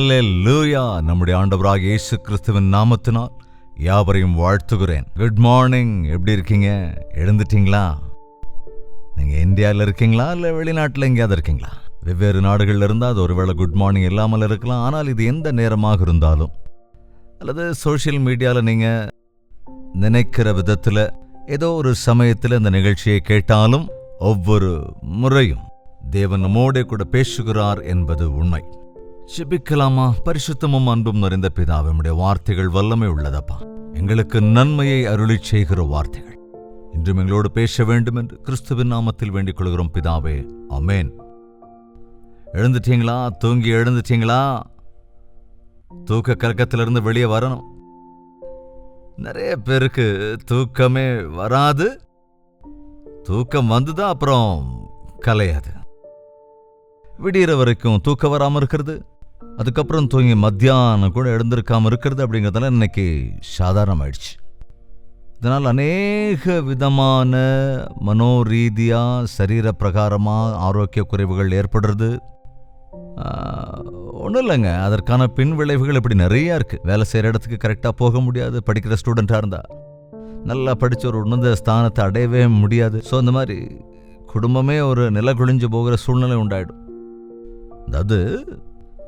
ஹல்லேலூயா. நம்முடைய ஆண்டவராகிய இயேசு கிறிஸ்துவின் நாமத்தினால் யாவரையும் வாழ்த்துகிறேன். Good morning. எப்படி இருக்கீங்க? எழுந்துட்டீங்களா? நீங்க இந்தியாவில் இருக்கீங்களா இல்லை வெளிநாட்டில் எங்கேயாவது இருக்கீங்களா? வெவ்வேறு நாடுகளில் இருந்தால் அது ஒருவேளை குட் மார்னிங் இல்லாமல் இருக்கலாம். ஆனால் இது எந்த நேரமாக இருந்தாலும், அல்லது சோஷியல் மீடியாவில் நீங்கள் நினைக்கிற விதத்தில் ஏதோ ஒரு சமயத்தில் இந்த நிகழ்ச்சியை கேட்டாலும் ஒவ்வொரு முறையும் தேவன் நம்மோடே கூட பேசுகிறார் என்பது உண்மை. ஜெபிக்கலாமா? பரிசுத்தமும் அன்பும் நிறைந்த பிதாவே, உம்முடைய வார்த்தைகள் வல்லமை உள்ளதப்பா. எங்களுக்கு நன்மையை அருளி செய்கிற வார்த்தைகள் இன்றும் எங்களோடு பேச வேண்டும் என்று கிறிஸ்துவின் நாமத்தில் வேண்டிக் கொள்கிறோம் பிதாவே, ஆமென். எழுந்துட்டீங்களா? தூங்கி எழுந்துட்டீங்களா? தூக்க கலக்கத்திலிருந்து வெளியே வரணும். நிறைய பேருக்கு தூக்கமே வராது, தூக்கம் வந்துதான் அப்புறம் கலையாது. விடிகிற வரைக்கும் தூக்கம் வராமல் இருக்கிறது, அதுக்கப்புறம் தூங்கி மத்தியானம் கூட எழுந்திருக்காமல் இருக்கிறது அப்படிங்கிறதெல்லாம் இன்னைக்கு சாதாரணமாயிடுச்சு. இதனால் அநேக விதமான மனோரீதியாக சரீர பிரகாரமாக ஆரோக்கிய குறைவுகள் ஏற்படுறது. ஒன்றும் இல்லைங்க, அதற்கான பின் விளைவுகள் இப்படி நிறையா இருக்குது. வேலை செய்கிற இடத்துக்கு கரெக்டாக போக முடியாது. படிக்கிற ஸ்டூடெண்ட்டாக இருந்தால் நல்லா படித்த ஒரு உன்னத ஸ்தானத்தை அடையவே முடியாது. ஸோ இந்த மாதிரி குடும்பமே ஒரு நில குழிஞ்சு போகிற சூழ்நிலை உண்டாயிடும். அதாவது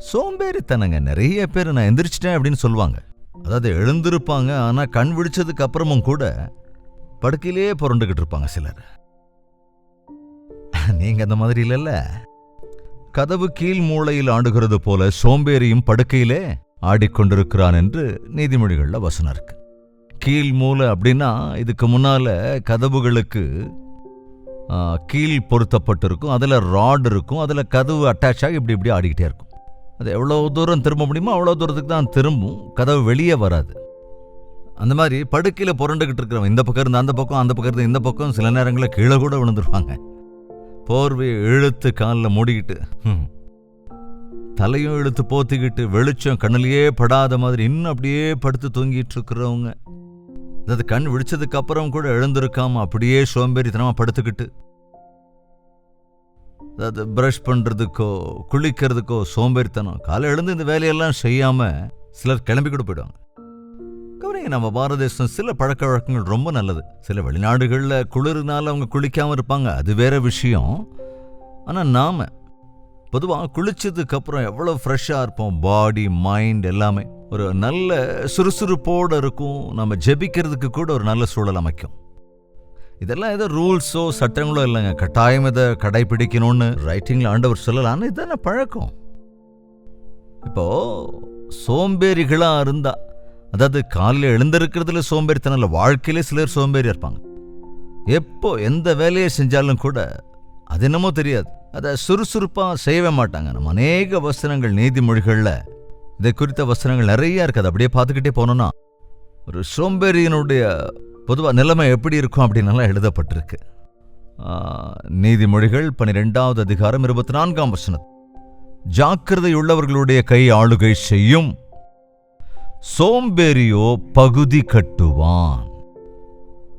சோம்பேறித்தனங்க. நிறைய பேர் நான் எந்திரிச்சிட்டேன் அப்படின்னு சொல்லுவாங்க. அதாவது எழுந்திருப்பாங்க, ஆனால் கண் விழிச்சதுக்கு அப்புறமும் கூட படுக்கையிலேயே புரண்டுக்கிட்டு இருப்பாங்க சிலர். நீங்கள் அந்த மாதிரி இல்லைல்ல. கதவு கீழ் மூளையில் ஆடுகிறது போல சோம்பேறியும் படுக்கையிலே ஆடிக்கொண்டிருக்கிறான் என்று நீதிமொழிகளில் வசனம் இருக்கு. கீழ் மூளை அப்படின்னா இதுக்கு முன்னால கதவுகளுக்கு கீழ் பொருத்தப்பட்டிருக்கும், அதில் ராட் இருக்கும், அதில் கதவு அட்டாச் ஆகி இப்படி இப்படி ஆடிக்கிட்டே இருக்கும். அது எவ்வளோ தூரம் திரும்ப முடியுமோ அவ்வளோ தூரத்துக்கு தான் திரும்பும், கதவு வெளியே வராது. அந்த மாதிரி படுக்கையில் புரண்டுக்கிட்டு இருக்கிறவங்க இந்த பக்கம் இருந்து அந்த பக்கம், அந்த பக்கம் இருந்து இந்த பக்கம், சில நேரங்களில் கீழே கூட விழுந்துருவாங்க. போர்வையை இழுத்து காலில் மூடிக்கிட்டு, தலையும் இழுத்து போத்திக்கிட்டு, வெளிச்சம் கண்ணிலேயே படாத மாதிரி இன்னும் அப்படியே படுத்து தூங்கிட்டு இருக்கிறவங்க. அதாவது கண் விழிச்சதுக்கு அப்புறம் கூட எழுந்திருக்காம அப்படியே சோம்பேறித்தனமாக படுத்துக்கிட்டு, அதாவது ப்ரஷ் பண்ணுறதுக்கோ குளிக்கிறதுக்கோ சோம்பேறித்தனம். காலை எழுந்து இந்த வேலையெல்லாம் செய்யாமல் சிலர் கிளம்பி கூட போயிடுவாங்க. கவனிங்க, நம்ம பாரத தேசம் சில பழக்க வழக்கங்கள் ரொம்ப நல்லது. சில வெளிநாடுகளில் குளிர்னால அவங்க குளிக்காமல் இருப்பாங்க, அது வேற விஷயம். ஆனால் நாம் பொதுவாக குளிச்சதுக்கப்புறம் எவ்வளோ ஃப்ரெஷ்ஷாக இருப்போம். பாடி, மைண்ட் எல்லாமே ஒரு நல்ல சுறுசுறுப்போடு இருக்கும். நம்ம ஜெபிக்கிறதுக்கு கூட ஒரு நல்ல சூழல் அமைக்கும். இதெல்லாம் ஏதோ ரூல்ஸோ சட்டங்களோ இல்லைங்க, கட்டாயம் இதை கடைபிடிக்கணும்னு ரைட்டிங்கில் ஆண்டவர் சொல்லலாம். ஆனால் இதுதானே பழக்கம். இப்போ சோம்பேறிகளாக இருந்தா, அதாவது காலையில் எழுந்திருக்கிறதுல சோம்பேறித்தனம் இல்லை, வாழ்க்கையிலே சிலர் சோம்பேறியாக இருப்பாங்க. எப்போ எந்த வேலையை செஞ்சாலும் கூட அது என்னமோ தெரியாது, அதை சுறுசுறுப்பாக செய்யவே மாட்டாங்க. நம்ம அநேக வசனங்கள் நீதிமொழிகளில் இதை குறித்த வசனங்கள் நிறையா இருக்குது. அப்படியே பார்த்துக்கிட்டே போனோன்னா ஒரு சோம்பேறியினுடைய பொதுவாக நிலைமை எப்படி இருக்கும் அப்படின்னலாம் எழுதப்பட்டிருக்கு. நீதிமொழிகள் 12வது அதிகாரம் 24ஆம் வசனம், ஜாக்கிரதையுள்ளவர்களுடைய கை ஆளுகை செய்யும், சோம்பேறியோ பகுதி கட்டுவான்.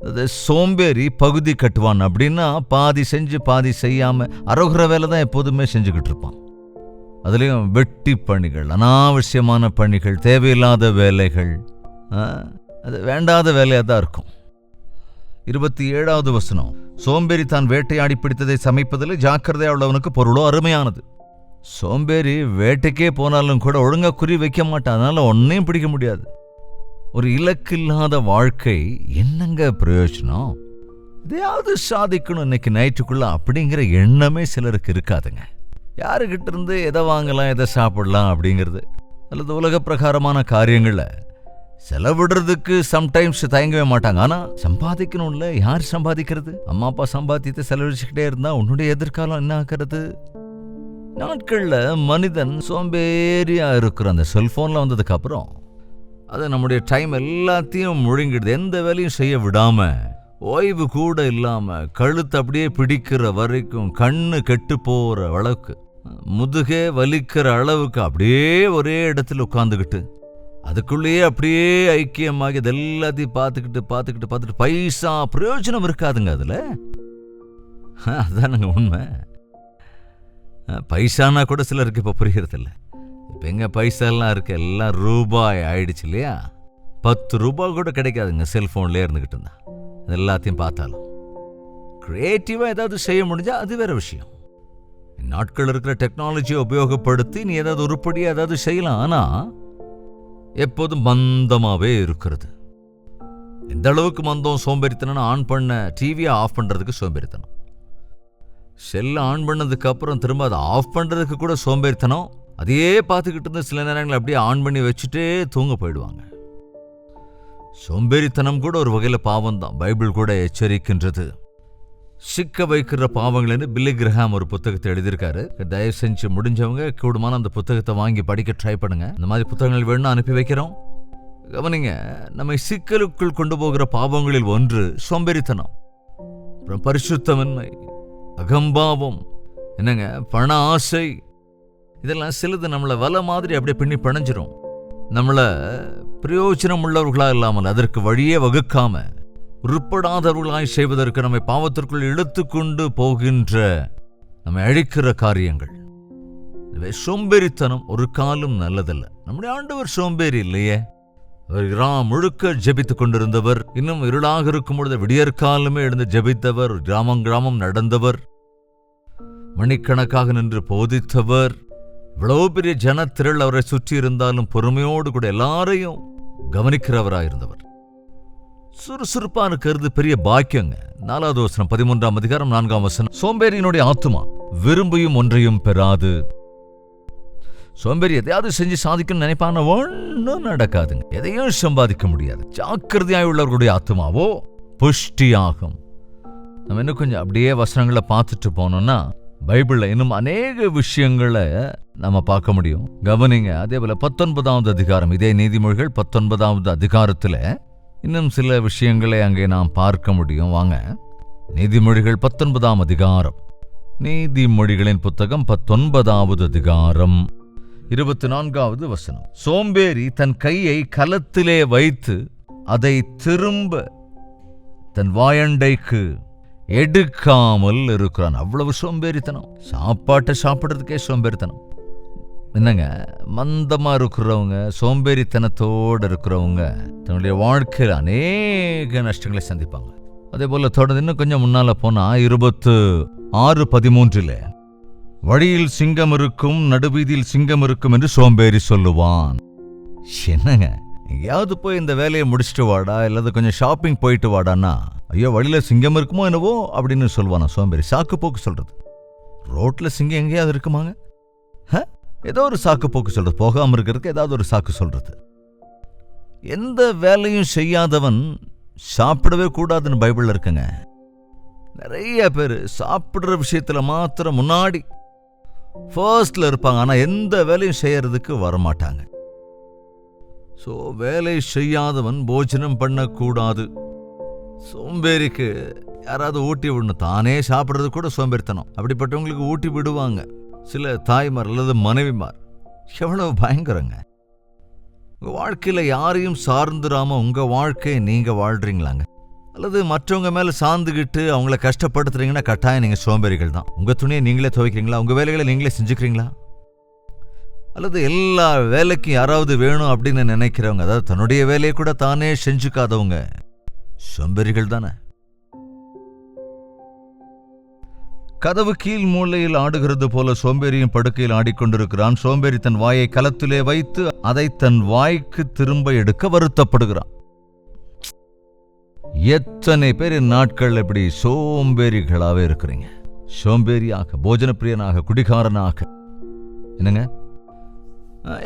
அது சோம்பேறி பகுதி கட்டுவான் அப்படின்னா பாதி செஞ்சு பாதி செய்யாமல் அரோகிற வேலை தான் எப்போதுமே செஞ்சுக்கிட்டு இருப்பான். அதுலேயும் வெட்டி பணிகள், அனாவசியமான பணிகள், தேவையில்லாத வேலைகள், அது வேண்டாத வேலையாக தான் இருக்கும். 27வது வசனம், சோம்பேறி தான் வேட்டையாடி பிடித்ததை சமைப்பதில் ஜாக்கிரதையா உள்ளவனுக்கு பொருளோ அருமையானது. சோம்பேறி வேட்டைக்கே போனாலும் கூட ஒழுங்காக குறி வைக்க மாட்டான், அதனால ஒன்னையும் பிடிக்க முடியாது. ஒரு இலக்கில்லாத வாழ்க்கை என்னங்க பிரயோஜனம்? இதையாவது சாதிக்கணும் இன்னைக்கு நைட்டுக்குள்ள அப்படிங்கிற எண்ணமே சிலருக்கு இருக்காதுங்க. யாருக்கிட்ட இருந்து எதை வாங்கலாம், எதை சாப்பிடலாம் அப்படிங்கிறது, அல்லது உலக பிரகாரமான காரியங்களை செலவிடுறதுக்கு சம்டைம்ஸ் தயங்கவே மாட்டாங்க. ஆனால் சம்பாதிக்கணும்ல, யார் சம்பாதிக்கிறது? அம்மா அப்பா சம்பாதித்து செலவழிச்சுக்கிட்டே இருந்தா உன்னுடைய எதிர்காலம் என்ன ஆகிறது? நாட்களில் மனிதன் சோம்பேறியா இருக்கிற அந்த செல்போன்ல வந்ததுக்கு அப்புறம் அது நம்முடைய டைம் எல்லாத்தையும் முழுங்கிடுது. எந்த வேலையும் செய்ய விடாம, ஓய்வு கூட இல்லாம, கழுத்து அப்படியே பிடிக்கிற வரைக்கும், கண்ணு கெட்டு போற அளவுக்கு, முதுகே வலிக்கிற அளவுக்கு அப்படியே ஒரே இடத்துல உட்காந்துக்கிட்டு அதுக்குள்ளேயே அப்படியே ஐக்கியமாகி அது எல்லாத்தையும் பார்த்துக்கிட்டு பைசா பிரயோஜனம் இருக்காதுங்க அதில். அதானுங்க உண்மை. பைசானா கூட சிலருக்கு இப்போ புரியறதில்ல. இப்போ எங்க பைசா எல்லாம் இருக்கு, எல்லாம் ரூபாய் ஆயிடுச்சு இல்லையா? 10 ரூபாய் கூட கிடைக்காதுங்க செல்போன்லேயே இருந்துகிட்டு இருந்தா. அது எல்லாத்தையும் பார்த்தாலும் கிரியேட்டிவா ஏதாவது செய்ய முடிஞ்சா அது வேற விஷயம். நாட்கள் இருக்கிற டெக்னாலஜியை உபயோகப்படுத்தி நீ ஏதாவது உருப்படியா ஏதாவது செய்யலாம். ஆனா எப்போதும் மந்தமாவே இருக்கிறது. எந்த அளவுக்கு மந்தம், சோம்பேறித்தனம், ஆன் பண்ண டிவியை ஆஃப் பண்றதுக்கு சோம்பேறித்தனம், செல்லை ஆன் பண்ணதுக்கு அப்புறம் திரும்ப அதை ஆஃப் பண்றதுக்கு கூட சோம்பேறித்தனம். அதையே பார்த்துக்கிட்டு இருந்து சில நேரங்கள் அப்படியே ஆன் பண்ணி வச்சுட்டே தூங்க போயிடுவாங்க. சோம்பேறித்தனம் கூட ஒரு வகையில் பாவம் தான். பைபிள் கூட எச்சரிக்கின்றது. சிக்க வைக்கிற பாவங்கள்னு பில்லி கிரஹாம் ஒரு புத்தகத்தை எழுதியிருக்காரு. தயவு செஞ்சு முடிஞ்சவங்க கூடுமான அந்த புத்தகத்தை வாங்கி படிக்க ட்ரை பண்ணுங்க. இந்த மாதிரி புத்தகங்கள் வேணும்னு அனுப்பி வைக்கிறோம். கவனிங்க, நம்மை சிக்கலுக்குள் கொண்டு போகிற பாவங்களில் ஒன்று சோம்பேறித்தனம், அப்புறம் பரிசுத்தமின்மை, அகம்பாவம், என்னங்க பண ஆசை. இதெல்லாம் சிலது நம்மளை வலை மாதிரி அப்படியே பின்னி பிணைஞ்சிரும். நம்மளை பிரயோஜனம் உள்ளவர்களா இல்லாமல் அதற்கு வழியே வகுக்காம உருப்படாதவர்களாய் செய்வதற்கு நம்மை பாவத்திற்குள் இழுத்து கொண்டு போகின்ற, நம்மை அழிக்கிற காரியங்கள். சோம்பேறித்தனம் ஒரு காலம் நல்லதல்ல. நம்முடைய ஆண்டவர் சோம்பேறி இல்லையே. அவர் கிராமம் முழுக்க ஜெபித்துக் கொண்டிருந்தவர். இன்னும் இருளாக இருக்கும் பொழுது விடியற்காலமே எழுந்து ஜெபித்தவர். கிராமம் நடந்தவர். மணிக்கணக்காக நின்று போதித்தவர். இவ்வளவு பெரிய ஜனத்திரள் அவரை சுற்றி இருந்தாலும் பொறுமையோடு கூட எல்லாரையும் கவனிக்கிறவராயிருந்தவர். சுறுசுறுப்பா இருக்கிறது பெரிய பாக்கியங்க. 4வது வசனம் 13ஆம் அதிகாரம் 4ஆம் வசனம். சோம்பேறியினுடைய ஆத்துமா விரும்பியும் ஒன்றையும் பெறாது. சோம்பேறி எதையாவது செஞ்சு சாதிக்கணும்னு நினைப்பான ஒன்றும் நடக்காதுங்க. எதையும் சம்பாதிக்க முடியாது. ஜாக்கிரதையாய் உள்ளவர்களுடைய ஆத்துமாவோ புஷ்டியாகும். நம்ம இன்னும் கொஞ்சம் அப்படியே வசனங்களை பார்த்துட்டு போனோம்னா பைபிள்ல இன்னும் அநேக விஷயங்களை நம்ம பார்க்க முடியும். கவனிங்க, அதே போல 19வது அதிகாரம், இதே நீதிமொழிகள் 19வது அதிகாரத்துல இன்னும் சில விஷயங்களை அங்கே நாம் பார்க்க முடியும். வாங்க, நீதிமொழிகள் 19ஆம் அதிகாரம், நீதிமொழிகளின் புத்தகம் 19வது அதிகாரம் 24வது வசனம். சோம்பேறி தன் கையை கலத்திலே வைத்து அதை திரும்ப தன் வாயண்டைக்கு எடுக்காமல் இருக்கிறான். அவ்வளவு சோம்பேறித்தனம். சாப்பாட்டை சாப்பிட்றதுக்கே சோம்பேறித்தனம். என்னங்க, மந்தமா இருக்கிறவங்க, சோம்பேறித்தனத்தோடு இருக்கிறவங்க தன்னுடைய வாழ்க்கையில் அநேக நஷ்டங்களை சந்திப்பாங்க. அதே போல தொடர்ந்து இன்னும் கொஞ்சம் முன்னால போனா 26:13 வழியில் சிங்கம் இருக்கும், நடுவீதியில் சிங்கம் இருக்கும் என்று சோம்பேறி சொல்லுவான். என்னங்க, எங்கேயாவது போய் இந்த வேலையை முடிச்சுட்டு வாடா, இல்லாத கொஞ்சம் ஷாப்பிங் போயிட்டு வாடான்னா, ஐயோ வழியில சிங்கம் இருக்குமோ என்னவோ அப்படின்னு சொல்லுவானா சோம்பேறி. சாக்கு போக்கு சொல்றது. ரோட்ல சிங்கம் எங்கேயாவது இருக்குமாங்க? ஏதோ ஒரு சாக்கு போக்கு சொல்றது. போகாம இருக்கிறதுக்கு ஏதாவது ஒரு சாக்கு சொல்றது. எந்த வேலையும் செய்யாதவன் சாப்பிடவே கூடாதுன்னு பைபிள்ல இருக்குங்க. நிறைய பேர் சாப்பிடுற விஷயத்துல மாத்திரம் முன்னாடி ஃபர்ஸ்ட்ல இருப்பாங்க. ஆனா எந்த வேலையும் செய்யறதுக்கு வரமாட்டாங்க. ஸோ வேலை செய்யாதவன் போஜனம் பண்ணக்கூடாது. சோம்பேறிக்கு யாராவது ஊட்டி விடணும். தானே சாப்பிட்றது கூட சோம்பேறித்தனம். அப்படிப்பட்டவங்களுக்கு ஊட்டி விடுவாங்க சில தாய்மார் அல்லது மனைவிமார். எவ்வளவு பயங்கரங்க. உங்கள் வாழ்க்கையில் யாரையும் சார்ந்துடாமல் உங்கள் வாழ்க்கையை நீங்கள் வாழ்கிறீங்களாங்க? அல்லது மற்றவங்க மேலே சார்ந்துக்கிட்டு அவங்கள கஷ்டப்படுத்துறீங்கன்னா கட்டாயம் நீங்கள் சோம்பேறிகள் தான். உங்கள் துணியை நீங்களே துவைக்கிறீங்களா? உங்கள் வேலைகளை நீங்களே செஞ்சுக்கிறீங்களா? அல்லது எல்லா வேலைக்கும் யாராவது வேணும் அப்படின்னு நினைக்கிறவங்க, அதாவது தன்னுடைய வேலையை கூட தானே செஞ்சுக்காதவங்க சோம்பேறிகள் தானே. கதவு கீழ் மூலையில் ஆடுகிறது போல சோம்பேறியின் படுக்கையில் ஆடிக்கொண்டிருக்கிறான். சோம்பேறி தன் வாயை கலத்திலே வைத்து அதை தன் வாய்க்கு திரும்ப எடுக்க வருத்தப்படுகிறான். எத்தனை பேர் நாட்கள் இப்படி சோம்பேறிகளாவே இருக்கிறீங்க. சோம்பேறியாக, போஜன பிரியனாக, குடிகாரனாக. என்னங்க,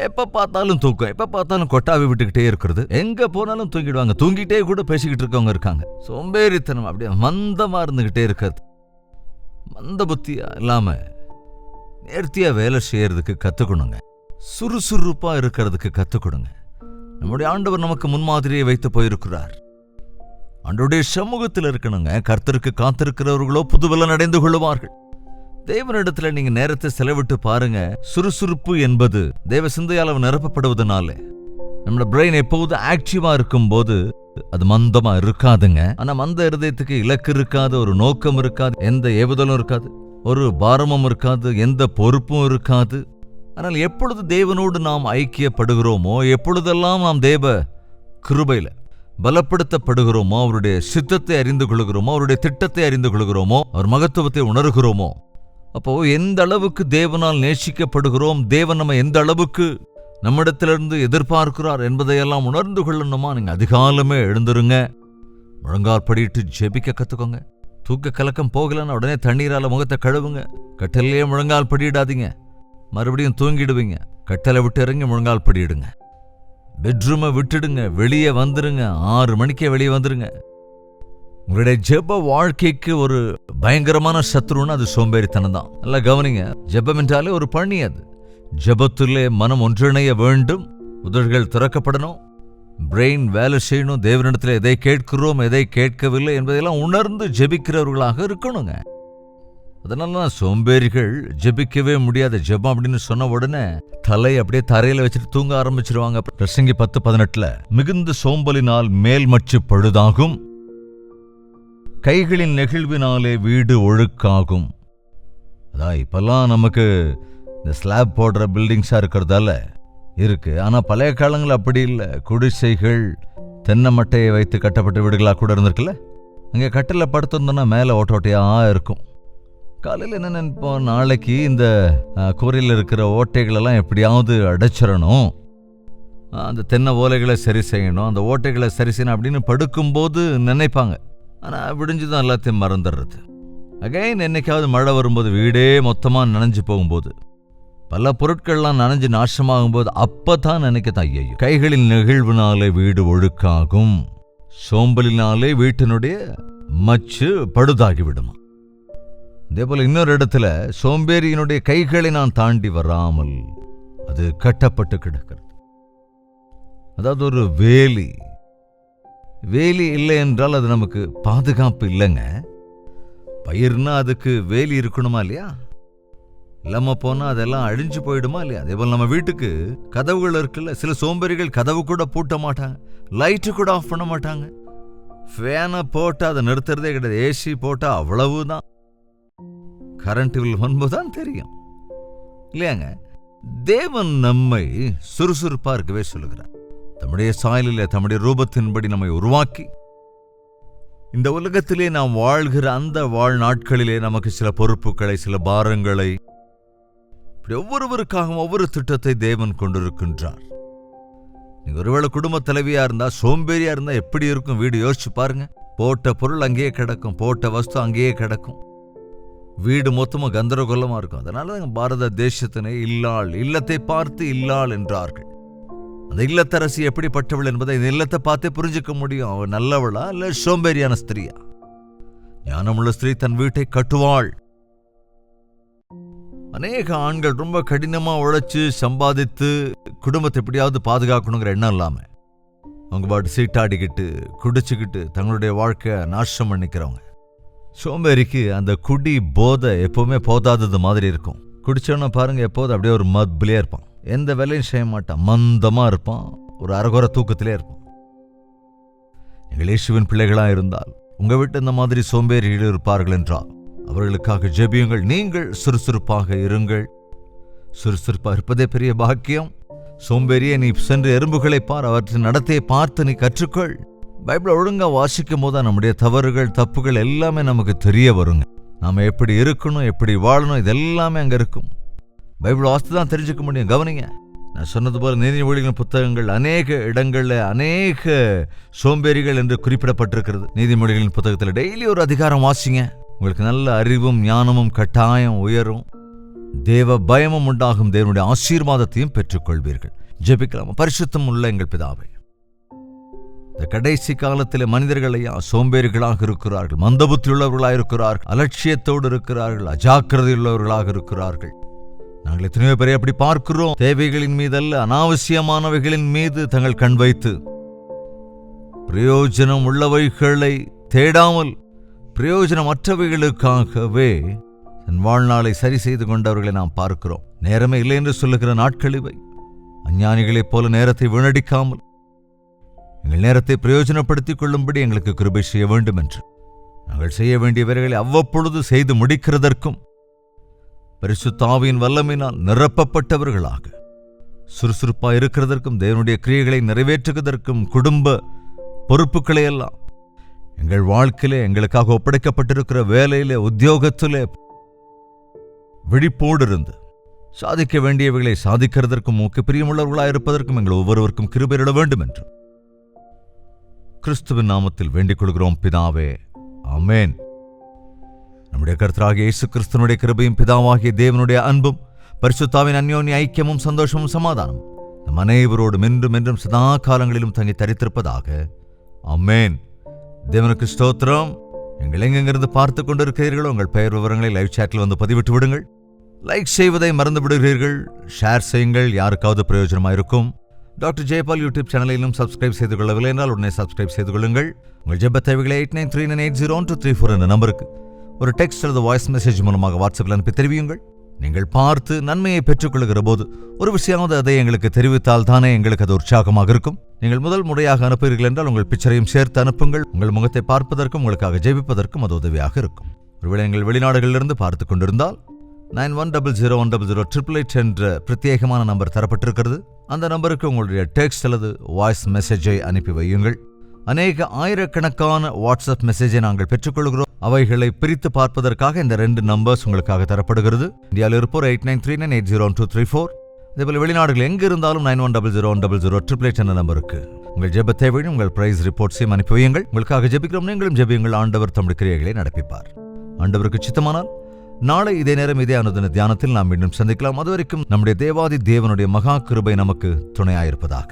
எப்ப பார்த்தாலும் தூக்கம், எப்ப பார்த்தாலும் கொட்டாவி விட்டுக்கிட்டே இருக்கிறது. எங்க போனாலும் தூங்கிடுவாங்க. தூங்கிட்டே கூட பேசிக்கிட்டு இருக்கவங்க இருக்காங்க. சோம்பேறித்தனம் அப்படியே மந்தமா இருந்துகிட்டே இருக்கிறது. மந்த புத்தியா இல்லாம நேர்த்தியா வேலை செய்யறதுக்கு கத்துக்கணுங்க. சுறுசுறுப்பா இருக்கிறதுக்கு கத்துக்கணுங்க. நம்முடைய ஆண்டவர் நமக்கு முன்மாதிரியை வைத்து போயிருக்கிறார். ஆண்டவருடைய சமூகத்தில் இருக்கணுங்க. கர்த்தருக்கு காத்திருக்கிறவர்களோ புதுவெல்லாம் அடைந்து கொள்ளுவார்கள். தேவனிடத்துல நீங்க நேரத்தை செலவிட்டு பாருங்க. சுறுசுறுப்பு என்பது தேவ சிந்தையால் நிரப்பப்படுவதனால நம்மளோட பிரெயின் எப்போது ஆக்டிவா இருக்கும் போது அது மந்தமா இருக்காதுங்க. ஆனா மந்த இருதயத்துக்கு இலக்கு இருக்காது, ஒரு நோக்கம் இருக்காது, எந்த ஏவுதலும் இருக்காது, ஒரு பாரமும் இருக்காது, எந்த பொறுப்பும் இருக்காது. ஆனால் எப்பொழுது தேவனோடு நாம் ஐக்கியப்படுகிறோமோ, எப்பொழுதெல்லாம் நாம் தேவ கிருபையில பலப்படுத்தப்படுகிறோமோ, அவருடைய சித்தத்தை அறிந்து கொள்கிறோமோ, அவருடைய திட்டத்தை அறிந்து கொள்கிறோமோ, அவர் மகத்துவத்தை உணர்கிறோமோ, அப்போ எந்த அளவுக்கு தேவனால் நேசிக்கப்படுகிறோம், தேவன் நம்ம எந்த அளவுக்கு நம்மிடத்திலிருந்து எதிர்பார்க்கிறார் என்பதையெல்லாம் உணர்ந்து கொள்ளணுமா, நீங்க அதிகாலமே எழுந்துருங்க, முழங்கால் படிட்டு ஜெபிக்க கத்துக்கோங்க. தூக்க கலக்கம் போகலன்னா உடனே தண்ணீரால முகத்தை கழுவுங்க. கட்டலையே முழங்கால் படியிடாதீங்க, மறுபடியும் தூங்கிடுவீங்க. கட்டளை விட்டு இறங்கி முழங்கால் படியிடுங்க. பெட்ரூமை விட்டுடுங்க, வெளியே வந்துருங்க. 6 மணிக்கே வெளியே வந்துருங்க. உங்களுடைய ஜெப வாழ்க்கைக்கு ஒரு பயங்கரமான சத்ருன்னு அது சோம்பேறித்தனம் தான். நல்லா கவனிங்க, ஜெபம் என்றாலே ஒரு பணி. அது ஜெபத்திலே மனம் ஒன்றிணைய வேண்டும், உதடுகள் திறக்கப்படணும், பிரெயின் வேலை செய்யணும், தேவனிடத்தில் எதை கேட்கிறோம் எதை கேட்கவில்லை என்பதையெல்லாம் உணர்ந்து ஜெபிக்கிறவர்களாக இருக்கணுங்க. அதனால சோம்பேறிகள் ஜெபிக்கவே முடியாத ஜெபம் அப்படின்னு சொன்ன உடனே தலை அப்படியே தரையில வச்சுட்டு தூங்க ஆரம்பிச்சிருவாங்க. பிரசங்கி 10:18 மிகுந்த சோம்பலினால் மேல் மச்சு பழுதாகும், கைகளின் நெகிழ்வினாலே வீடு ஒழுக்காகும். அதான் இப்பெல்லாம் நமக்கு இந்த ஸ்லாப் போடுற பில்டிங்ஸா இருக்கிறதால இருக்கு. ஆனா பழைய காலங்கள் அப்படி இல்லை. குடிசைகள், தென்னை மட்டையை வைத்து கட்டப்பட்ட வீடுகளா கூட இருந்திருக்குல்ல. அங்கே கட்டில படுத்திருந்தோம்னா மேலே ஓட்டோட்டையா இருக்கும். காலையில் என்ன நினைப்போம், நாளைக்கு இந்த கூரையில் இருக்கிற ஓட்டைகளெல்லாம் எப்படியாவது அடைச்சிடணும், அந்த தென்னை ஓலைகளை சரி செய்யணும், அந்த ஓட்டைகளை சரி செய்யணும் அப்படின்னு படுக்கும்போது நினைப்பாங்க. ஆனால் விடிஞ்சுதான் எல்லாத்தையும் மறந்துடுறது. அகைன் என்னைக்காவது மழை வரும்போது, வீடே மொத்தமாக நனைஞ்சு போகும்போது, பல பொருட்கள்லாம் நனைஞ்சு நாசமாகும்போது அப்பதான் நினைக்கத்தான், ஐயோ கைகளின் நெகிழ்வினாலே வீடு ஒழுக்காகும், சோம்பலினாலே வீட்டினுடைய மச்சு பழுதாகிவிடுமா. அதே போல இன்னொரு இடத்துல, சோம்பேறியினுடைய கைகளை நான் தாண்டி வராமல் அது கட்டப்பட்டு கிடக்கிறது. அதாவது ஒரு வேலி. வேலி இல்லை என்றால் அது நமக்கு பாதுகாப்பு இல்லைங்க. பயிர்னா அதுக்கு வேலி இருக்கணுமா இல்லையா? இல்லாம போனா அதெல்லாம் அழிஞ்சு போயிடுமா இல்லையா? அதே போல நம்ம வீட்டுக்கு கதவுகள் இருக்குல்ல, சில சோம்பேறிகள் கதவு கூட பூட்ட மாட்டாங்க, லைட்டு கூட ஆஃப் பண்ண மாட்டாங்க, ஃபேனை போட்டா அதை நிறுத்துறதே கிடையாது, ஏசி போட்டா அவ்வளவுதான், கரண்ட் பில் வரும்போதுதான் தெரியும் இல்லையாங்க. தேவன் நம்மை சுறுசுறுப்பா இருக்கவே சொல்லுகிறார். தம்முடைய சாயலிலே தம்முடைய ரூபத்தின்படி நம்மை உருவாக்கி இந்த உலகத்திலே நாம் வாழ்கிற அந்த வாழ்நாட்களிலே நமக்கு சில பொறுப்புகளை, சில பாரங்களை, ஒவ்வொருவருக்காகவும் ஒவ்வொரு திட்டத்தை தேவன் கொண்டிருக்கின்றார். நீங்க ஒருவேளை குடும்ப தலைவியா இருந்தா, சோம்பேறியா இருந்தா எப்படி இருக்கும் வீடு யோசிச்சு பாருங்க. போட்ட பொருள் அங்கேயே கிடக்கும், போட்ட வஸ்து அங்கேயே கிடக்கும், வீடு மொத்தமும் கந்தரகோலமா இருக்கும். அதனால பாரத தேசத்தினை இல்லாள், இல்லத்தை பார்த்து இல்லாள் என்றார்கள். அந்த இல்லத்தரசி எப்படிப்பட்டவள் என்பதை இந்த இல்லத்தை பார்த்தே புரிஞ்சுக்க முடியும். அவள் நல்லவளா இல்ல சோம்பேறியான ஸ்திரியா? ஞானமுள்ள ஸ்திரீ தன் வீட்டை கட்டுவாள். அநேக ஆண்கள் ரொம்ப கடினமா உழைச்சு சம்பாதித்து குடும்பத்தை எப்படியாவது பாதுகாக்கணுங்கிற எண்ணம் இல்லாம அவங்க பாட்டு சீட்டாடிக்கிட்டு குடிச்சுக்கிட்டு தங்களுடைய வாழ்க்கை நாசம் பண்ணிக்கிறவங்க. சோம்பேறிக்கு அந்த குடி போதை எப்பவுமே போதாதது மாதிரி இருக்கும். குடிச்சோன்னா பாருங்க, எப்போது அப்படியே ஒரு மத்பிலே இருப்பான், எந்த வேலையும் செய்ய மாட்டான், மந்தமா இருப்பான், ஒரு அரகுற தூக்கத்திலே இருப்பான். எங்கள் இயேசுவின் பிள்ளைகளா இருந்தால் உங்க வீட்டு இந்த மாதிரி சோம்பேறிகள் இருப்பார்கள் என்றால் அவர்களுக்காக ஜெபியுங்கள். நீங்கள் சுறுசுறுப்பாக இருங்கள். சுறுசுறுப்பாக இருப்பதே பெரிய பாக்கியம். சோம்பேறியை நீ சென்று எறும்புகளை பார், அவற்றின் நடத்தையை பார்த்து நீ கற்றுக்கொள். பைபிளை ஒழுங்கா வாசிக்கும் போது நம்முடைய தவறுகள், தப்புகள் எல்லாமே நமக்கு தெரிய வருங்க. நாம எப்படி இருக்கணும், எப்படி வாழணும், இதெல்லாமே அங்க இருக்கும். பைபிள் வாசித்து தான் தெரிஞ்சுக்க முடியும். கவனிங்க, நான் சொன்னது போல நீதிமொழிகளின் புத்தகங்கள் அநேக இடங்கள்ல அநேக சோம்பேறிகள் என்று குறிப்பிடப்பட்டிருக்கிறது. நீதிமொழிகளின் புத்தகத்தில் டெய்லி ஒரு அதிகாரம் வாசிங்க, உங்களுக்கு நல்ல அறிவும் ஞானமும் கட்டாயம் உயரும், தேவ பயமும் உண்டாகும், தேவனுடைய ஆசீர்வாதத்தையும் பெற்றுக்கொள்வீர்கள். ஜெபிக்கலாம். பரிசுத்தம் உள்ள எங்கள் பிதாவே, இந்த கடைசி காலத்திலே மனிதர்களையா சோம்பேறிகளாக இருக்கிறார்கள், மந்தபுத்தி உள்ளவர்களாக இருக்கிறார்கள், அலட்சியத்தோடு இருக்கிறார்கள், அஜாக்கிரதை உள்ளவர்களாக இருக்கிறார்கள். நாங்கள் எத்தனையோ பேரை அப்படி பார்க்கிறோம். தேவைகளின் மீதல்ல, அனாவசியமானவைகளின் மீது தங்கள் கண் வைத்து பிரயோஜனம் உள்ளவைகளை தேடாமல் பிரயோஜனமற்றவைகளுக்காகவே தன் வாழ்நாளை சரி செய்து கொண்டவர்களை நாம் பார்க்கிறோம். நேரமே இல்லை என்று சொல்லுகிற நாட்கள் இவை. அஞ்ஞானிகளைப் போல நேரத்தை வீணடிக்காமல் எங்கள் நேரத்தை பிரயோஜனப்படுத்திக் கொள்ளும்படி எங்களுக்கு கிருபை செய்ய வேண்டும் என்று நாங்கள் செய்ய வேண்டிய வேலைகளை அவ்வப்பொழுது செய்து முடிக்கிறதற்கும் பரிசுத்த ஆவியின் வல்லமையினால் நிரப்பப்பட்டவர்களாக சுறுசுறுப்பாக இருக்கிறதற்கும் தேவனுடைய கிரியைகளை நிறைவேற்றுவதற்கும் குடும்ப பொறுப்புகளை எல்லாம் எங்கள் வாழ்க்கையிலே எங்களுக்காக ஒப்படைக்கப்பட்டிருக்கிற வேலையிலே உத்தியோகத்திலே விழிப்போடு இருந்து சாதிக்க வேண்டியவைகளை சாதிக்கிறதற்கும் ஊக்க பிரியமுள்ளவர்களாக இருப்பதற்கும் எங்கள் ஒவ்வொருவருக்கும் கிருபையிட வேண்டும் என்று கிறிஸ்துவின் நாமத்தில் வேண்டிக் கொள்கிறோம் பிதாவே, ஆமென். நம்முடைய கர்த்தராகிய இயேசு கிறிஸ்துவினுடைய கிருபையும் பிதாவாகிய தேவனுடைய அன்பும் பரிசுத்தாவின் அந்யோன்ய ஐக்கியமும் சந்தோஷமும் சமாதானமும் நம் அனைவரோடும் என்றும் என்றும் சதா காலங்களிலும் தங்கி தரித்திருப்பதாக, ஆமென். தேவனுக்கு ஸ்தோத்திரம். எங்கள் எங்கெங்கிருந்து பார்த்து கொண்டிருக்கிறீர்களோ உங்கள் பெயர் விவரங்களை லைவ் சாட்டில் வந்து பதிவிட்டு விடுங்கள். லைக் செய்வதை மறந்து விடுகிறீர்கள், ஷேர் செய்யுங்கள், யாருக்காவது பிரயோஜனமாக இருக்கும். டாக்டர் ஜெயபால் யூடியூப் சேனலிலும் சப்ஸ்கிரைப் செய்து கொள்ளவில்லை என்றால் உடனே சப்ஸ்கிரைப் செய்து கொள்ளுங்கள். உங்கள் ஜெப தேவைகளை 8939801234 என்ற நம்பருக்கு ஒரு டெக்ஸ்ட் அல்லது வாய்ஸ் மெசேஜ் மூலமாக வாட்ஸ்அப்பில் அனுப்பி தெரிவியுங்கள். நீங்கள் பார்த்து நன்மையை பெற்றுக்கொள்கிற போது ஒரு விஷயமாவது அதை எங்களுக்கு தெரிவித்தால் தானே எங்களுக்கு அது உற்சாகமாக இருக்கும். நீங்கள் முதல் முறையாக அனுப்புகிறீர்கள் என்றால் உங்கள் பிக்சரையும் சேர்த்து அனுப்புங்கள். உங்கள் முகத்தை பார்ப்பதற்கும் உங்களுக்காக ஜெபிப்பதற்கும் அது உதவியாக இருக்கும். ஒருவேளை எங்கள் வெளிநாடுகளிலிருந்து பார்த்து கொண்டிருந்தால் 9100100888 என்ற பிரத்யேகமான நம்பர் தரப்பட்டிருக்கிறது. அந்த நம்பருக்கு உங்களுடைய டெக்ஸ்ட் அல்லது வாய்ஸ் மெசேஜை அனுப்பி வையுங்கள். அநேக ஆயிரக்கணக்கான வாட்ஸ்அப் மெசேஜை நாங்கள் பெற்றுக்கொள்கிறோம். அவைகளை பிரித்து பார்ப்பதற்காக இந்த 2 நம்பர்ஸ் உங்களுக்காக தரப்படுகிறது. இந்தியாவில் இருப்போர் 8939801234. இதேபோல வெளிநாடுகள் எங்கு இருந்தாலும் 9100100888 என்ற நம்பருக்கு உங்கள் ஜெப தேவையும் உங்கள் பிரைஸ் ரிப்போர்ட்ஸையும் அனுப்பி வையுங்கள். உங்களுக்காக ஜெபிக்கிறோம், நீங்களும் ஜெபியுங்கள். ஆண்டவர் தம்முடைய கிரியைகளை நடப்பிப்பார். ஆண்டவருக்கு சித்தமானால் நாளை இதே நேரம் இதே அனுதின தியானத்தில் நாம் மீண்டும் சந்திக்கலாம். அதுவரைக்கும் நம்முடைய தேவாதி தேவனுடைய மகா கிருபை நமக்கு துணையாயிருப்பதாக.